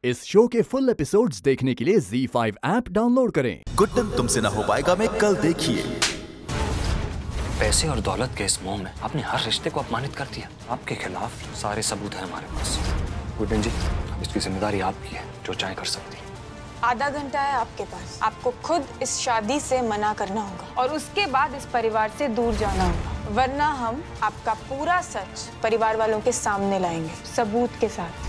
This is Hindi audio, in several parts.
इस शो के फुल एपिसोड्स देखने के लिए ZEE5 ऐप डाउनलोड करें। गुड्डन तुमसे ना हो पाएगा में कल देखिए। पैसे और दौलत के इस मोह में आपने हर रिश्ते को अपमानित कर दिया। आपके खिलाफ सारे सबूत हैं हमारे पास। गुड्डन जी, इसकी जिम्मेदारी आपकी है, जो चाहे कर सकती है। आधा घंटा है आपके पास। आपको खुद इस शादी से मना करना होगा और उसके बाद इस परिवार से दूर जाना होगा, वरना हम आपका पूरा सच परिवार वालों के सामने लाएंगे, सबूत के साथ।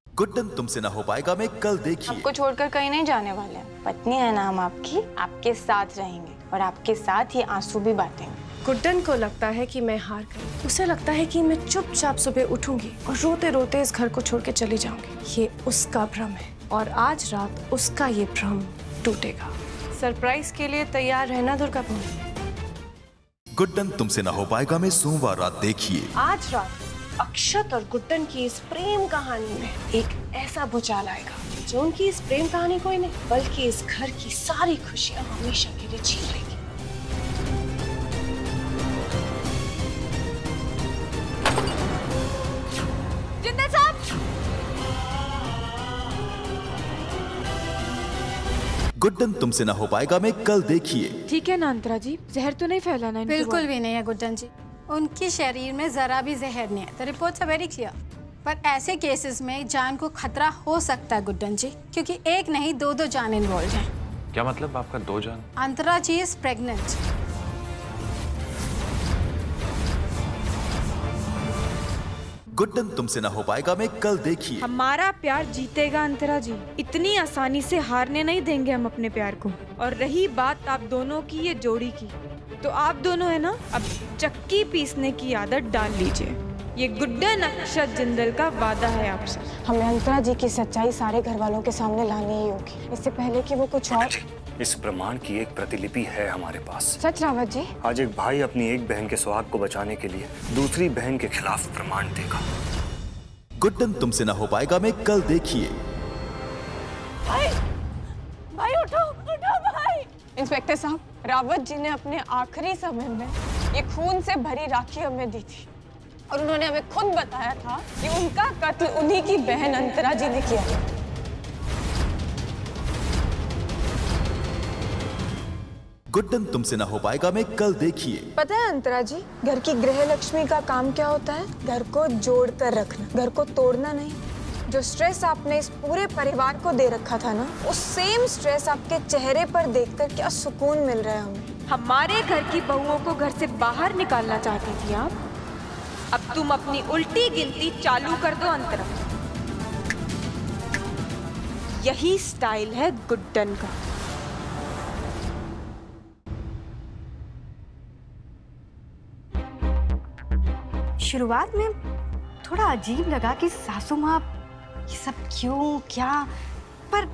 गुड्डन तुमसे ना हो पाएगा में कल देखिए। आपको छोड़कर कहीं नहीं जाने वाले हैं। पत्नी है ना हम आपकी, आपके साथ रहेंगे और आपके साथ ये आंसू भी बांटेंगे। गुड्डन को लगता है कि मैं हार गई। उसे लगता है कि मैं चुपचाप सुबह उठूंगी और रोते रोते इस घर को छोड़ के चली जाऊंगी। ये उसका भ्रम है और आज रात उसका ये भ्रम टूटेगा। सरप्राइज के लिए तैयार रहना दुर्गा पूजा। गुड्डन तुमसे ना हो पाएगा में सोमवार रात देखिए। आज रात अक्षत और गुड्डन की इस प्रेम कहानी में एक ऐसा भूचाल आएगा जो उनकी इस प्रेम कहानी को ही नहीं बल्कि इस घर की सारी खुशियां हमेशा के लिए छीन लेगी। जिंदल साहब! गुड्डन तुमसे ना हो पाएगा में कल देखिए। ठीक है ना अंतरा जी, जहर तो नहीं फैलाना इनको? बिल्कुल भी नहीं है गुड्डन जी, उनके शरीर में जरा भी जहर नहीं है। The reports are very clear. पर ऐसे केसेस में जान को खतरा हो सकता है गुड्डन जी, क्योंकि एक नहीं दो जान इन्वॉल्व हैं। क्या मतलब आपका 2 जान? अंतरा जी इज प्रेग्नेंट। गुड्डन तुमसे ना हो पाएगा में कल देखिए। हमारा प्यार जीतेगा अंतरा जी, इतनी आसानी से हारने नहीं देंगे हम अपने प्यार को। और रही बात आप दोनों की ये जोड़ी की, तो आप दोनों है ना, अब चक्की पीसने की आदत डाल लीजिए। ये गुड्डन अक्षत जिंदल का वादा है आपसे। हमें अंतरा जी की सच्चाई सारे घर वालों के सामने लानी ही होगी, इससे पहले कि वो कुछ और। इस प्रमाण की एक प्रतिलिपि है हमारे पास। सच रावत जी? आज एक भाई अपनी एक बहन के सुहाग को बचाने के लिए दूसरी बहन के खिलाफ प्रमाण देगा। गुड्डन तुमसे ना हो पाएगा में कल देखिए। भाई उठो भाई! इंस्पेक्टर साहब, रावत जी ने अपने आखिरी समय में ये खून से भरी राखी हमें दी थी और उन्होंने हमें खुद बताया था कि उनका कत्ल उन्हीं की बहन अंतरा जी ने किया। गुड्डन तुमसे ना हो पाएगा में कल देखिए। पता है अंतरा जी, घर की गृह लक्ष्मी का काम क्या होता है? घर को जोड़ कर रखना, घर को तोड़ना नहीं। जो स्ट्रेस आपने इस पूरे परिवार को दे रखा था ना, उस सेम स्ट्रेस आपके चेहरे पर देखकर क्या सुकून मिल रहा है हमें। हमारे घर की बहुओं को घर से बाहर निकालना चाहती थी आप, अब तुम अपनी उल्टी गिनती चालू कर दो अंतरा। यही स्टाइल है गुड्डन का। शुरुआत में थोड़ा अजीब लगा कि सासू माँ ये सब क्यों क्या, पर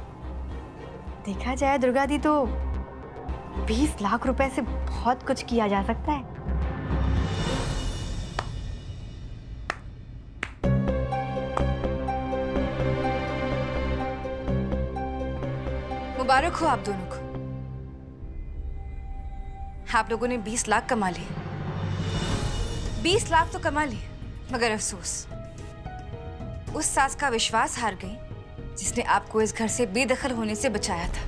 देखा जाए दुर्गा दी तो 20 लाख रुपए से बहुत कुछ किया जा सकता है। मुबारक हो आप दोनों को। आप लोगों ने 20 लाख कमा लिए। 20 लाख तो कमा लिए, मगर अफसोस उस सास का विश्वास हार गई जिसने आपको इस घर से बेदखल होने से बचाया था।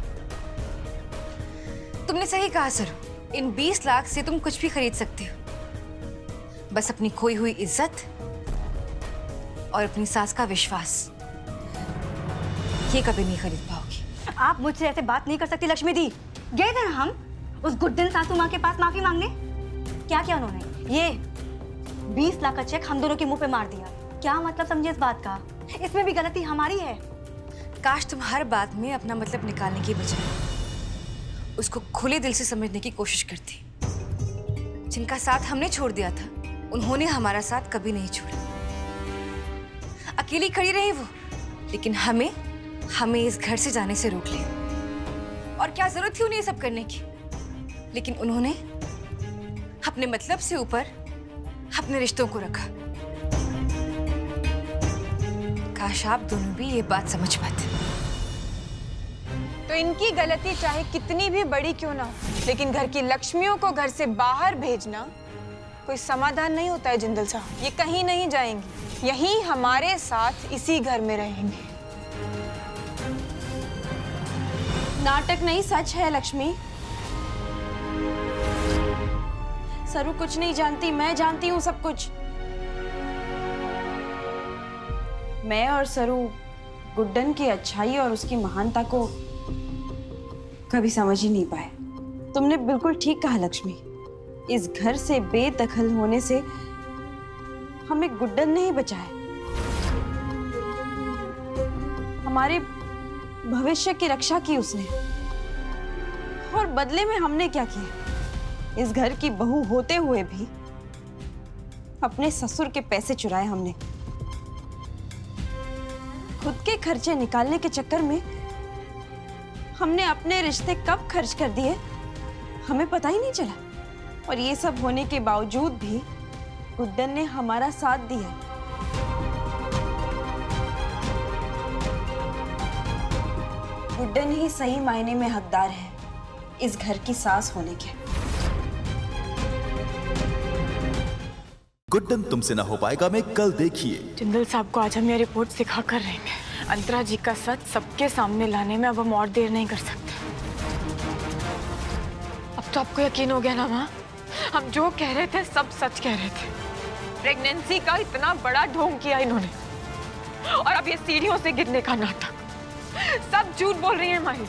तुमने सही कहा सरो, इन 20 लाख से तुम कुछ भी खरीद सकते हो, बस अपनी खोई हुई इज्जत और अपनी सास का विश्वास, ये कभी नहीं खरीद पाओगी। आप मुझसे ऐसे बात नहीं कर सकती लक्ष्मी दी। गए थे ना हम उस गुड्डन सासू माँ के पास माफी मांगने, क्या किया उन्होंने? ये 20 लाख का चेक हम दोनों के मुंह पे मार दिया। क्या मतलब समझे इस बात का? इसमें भी गलती हमारी है। काश तुम हर बात में अपना मतलब निकालने की बजाय उसको खुले दिल से समझने की कोशिश करती। जिनका साथ हमने छोड़ दिया था, उन्होंने हमारा साथ कभी नहीं छोड़ा। अकेली खड़ी रही वो, लेकिन हमें इस घर से जाने से रोक लिया। और क्या जरूरत थी उन्हें ये सब करने की? लेकिन उन्होंने अपने मतलब से ऊपर अपने रिश्तों को रखा। काश आप दोनों भी ये बात समझ पाते। तो इनकी गलती चाहे कितनी भी बड़ी क्यों ना हो, लेकिन घर की लक्ष्मियों को घर से बाहर भेजना कोई समाधान नहीं होता है जिंदल साहब। ये कहीं नहीं जाएंगी, यहीं हमारे साथ इसी घर में रहेंगे। नाटक नहीं, सच है लक्ष्मी। सरू कुछ नहीं जानती, मैं जानती हूँ सब कुछ। मैं और सरू गुड्डन की अच्छाई और उसकी महानता को कभी समझ ही नहीं पाए। तुमने बिल्कुल ठीक कहा लक्ष्मी। इस घर से बेदखल होने से हमें गुड्डन ने ही बचाया। हमारे भविष्य की रक्षा की उसने, और बदले में हमने क्या किया? इस घर की बहू होते हुए भी अपने ससुर के पैसे चुराए हमने। खुद के खर्चे निकालने के चक्कर में हमने अपने रिश्ते कब खर्च कर दिए हमें पता ही नहीं चला। और ये सब होने के बावजूद भी गुड्डन ने हमारा साथ दिया। गुड्डन ही सही मायने में हकदार है इस घर की सास होने के। गुड्डन तुमसे ना हो पाएगा में कल देखिए। जिंदल साहब को आज हम ये रिपोर्ट सिखा कर रहेंगे। अंतरा जी का सच सबके सामने लाने में अब हम और देर नहीं कर सकते। अब तो आपको यकीन हो गया ना माँ, हम जो कह रहे थे सब सच कह रहे थे। प्रेगनेंसी का इतना बड़ा ढोंग किया इन्होंने, और अब ये सीढ़ियों से गिरने का नाटक, सब झूठ बोल रही है हमारी।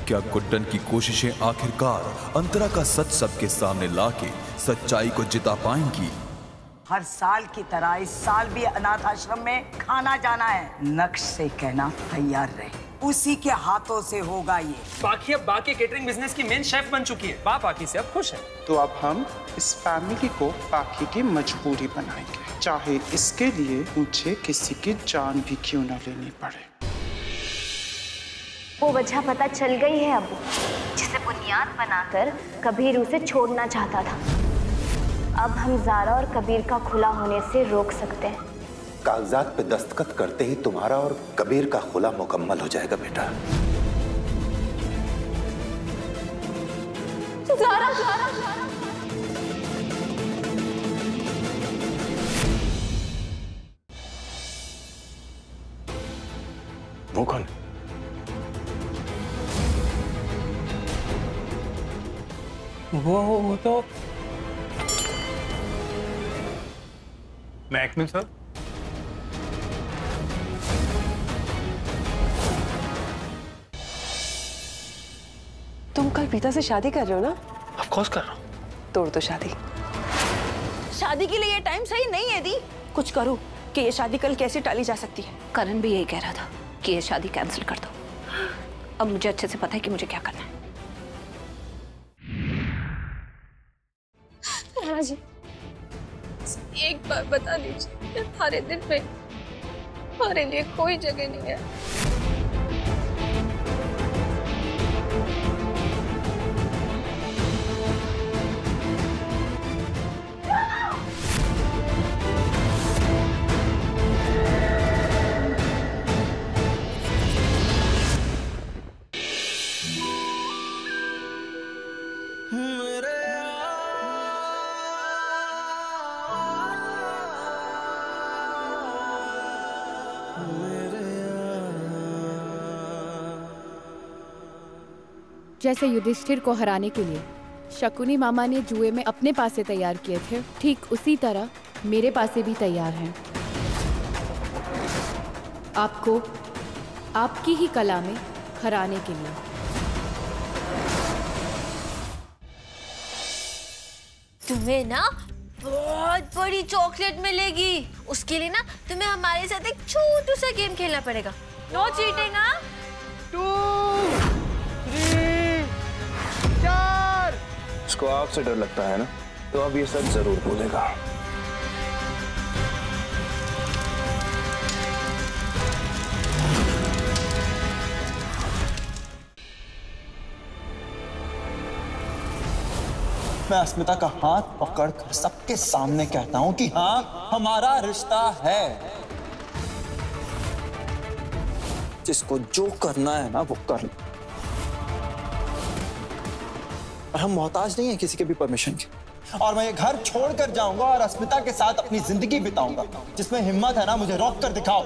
क्या गुड्डन की कोशिशें आखिरकार अंतरा का सच सबके सामने लाके सच्चाई को जिता पाएंगी? हर साल की तरह इस साल भी अनाथ आश्रम में खाना जाना है। नक्श से कहना तैयार रहे, उसी के हाथों से होगा ये। पाखी अब बाकी केटरिंग बिजनेस की मेन शेफ बन चुकी है। पाखी से अब खुश है। तो अब हम इस फैमिली को पाखी की मजबूरी बनाएंगे, चाहे इसके लिए मुझे किसी की जान भी क्यों न लेनी पड़े। वो वजह पता चल गई है अब, जिसे बुनियाद बनाकर कबीर उसे छोड़ना चाहता था। अब हम ज़ारा और कबीर का खुला होने से रोक सकते हैं। कागजात पे दस्तखत करते ही तुम्हारा और कबीर का खुला मुकम्मल हो जाएगा बेटा। ज़ारा, वो कौन? वो तो मैकमिल सर। तुम कल पीता से शादी कर रहे हो ना? ऑफ कोर्स कर रहा हूँ। तोड़ दो शादी। शादी के लिए ये टाइम सही नहीं है दी। कुछ करो कि ये शादी कल कैसे टाली जा सकती है। करण भी यही कह रहा था कि ये शादी कैंसिल कर दो। अब मुझे अच्छे से पता है कि मुझे क्या करना है। नाना जी, एक बार बता दीजिए, हमारे दिल में हमारे लिए कोई जगह नहीं है। जैसे युधिष्ठिर को हराने के लिए शकुनी मामा ने जुए में अपने पासे तैयार किए थे, ठीक उसी तरह मेरे पासे भी तैयार हैं। आपको आपकी ही कला में हराने के लिए। तुम्हें ना बहुत बड़ी चॉकलेट मिलेगी। उसके लिए ना तुम्हें हमारे साथ एक छोटू सा गेम खेलना पड़ेगा। No cheating. 2 3 4। इसको आपसे डर लगता है ना, तो अब ये सच जरूर बोलेगा। मैं अस्मिता का हाथ पकड़कर सबके सामने कहता हूं कि हाँ, हमारा रिश्ता है। जिसको जो करना है ना वो कर लो, और हम मोहताज नहीं है किसी के भी परमिशन के। और मैं ये घर छोड़कर जाऊंगा और अस्मिता के साथ अपनी जिंदगी बिताऊंगा। जिसमें हिम्मत है ना मुझे रोक कर दिखाओ।